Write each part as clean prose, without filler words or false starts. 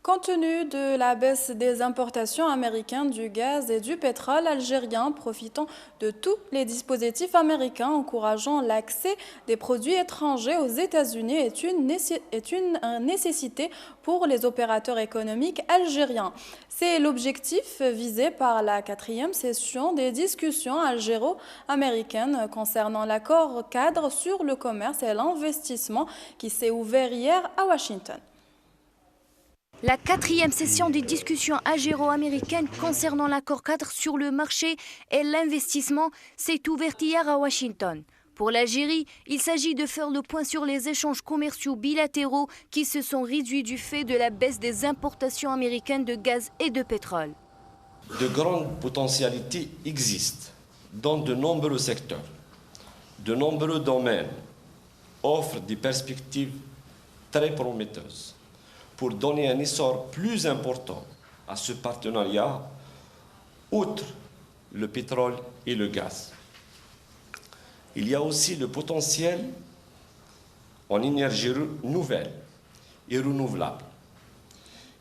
Compte tenu de la baisse des importations américaines du gaz et du pétrole algérien, profitant de tous les dispositifs américains encourageant l'accès des produits étrangers aux États-Unis est une nécessité pour les opérateurs économiques algériens. C'est l'objectif visé par la 4e session des discussions algéro-américaines concernant l'accord cadre sur le commerce et l'investissement qui s'est ouvert hier à Washington. La 4e session des discussions algéro-américaines concernant l'accord cadre sur le marché et l'investissement s'est ouverte hier à Washington. Pour l'Algérie, il s'agit de faire le point sur les échanges commerciaux bilatéraux qui se sont réduits du fait de la baisse des importations américaines de gaz et de pétrole. De grandes potentialités existent dans de nombreux secteurs. De nombreux domaines offrent des perspectives très prometteuses pour donner un essor plus important à ce partenariat, outre le pétrole et le gaz. Il y a aussi le potentiel en énergie nouvelle et renouvelable.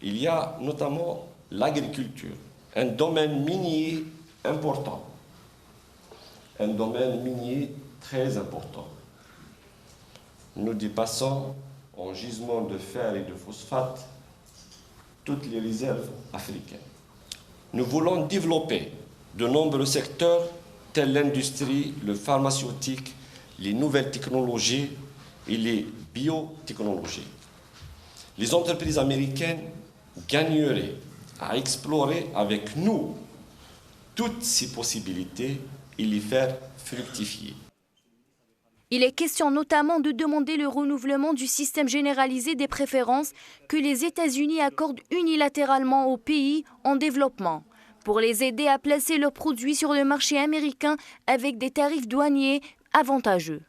Il y a notamment l'agriculture, un domaine minier important, un domaine minier très important. Nous dépassons en gisement de fer et de phosphate toutes les réserves africaines. Nous voulons développer de nombreux secteurs tels l'industrie, le pharmaceutique, les nouvelles technologies et les biotechnologies. Les entreprises américaines gagneraient à explorer avec nous toutes ces possibilités et les faire fructifier. Il est question notamment de demander le renouvellement du système généralisé des préférences que les États-Unis accordent unilatéralement aux pays en développement, pour les aider à placer leurs produits sur le marché américain avec des tarifs douaniers avantageux.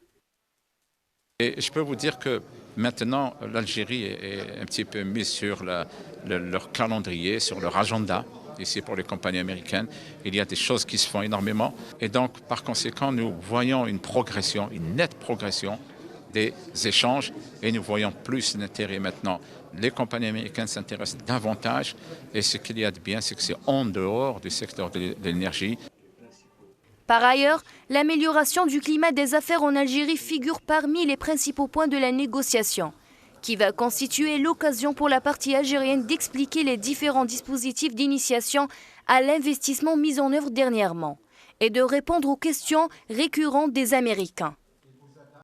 Et je peux vous dire que maintenant, l'Algérie est un petit peu mise sur leur calendrier, sur leur agenda. Ici, pour les compagnies américaines, il y a des choses qui se font énormément. Et donc, par conséquent, nous voyons une progression, une nette progression des échanges. Et nous voyons plus d'intérêt maintenant. Les compagnies américaines s'intéressent davantage. Et ce qu'il y a de bien, c'est que c'est en dehors du secteur de l'énergie. Par ailleurs, l'amélioration du climat des affaires en Algérie figure parmi les principaux points de la négociation, qui va constituer l'occasion pour la partie algérienne d'expliquer les différents dispositifs d'initiation à l'investissement mis en œuvre dernièrement et de répondre aux questions récurrentes des Américains.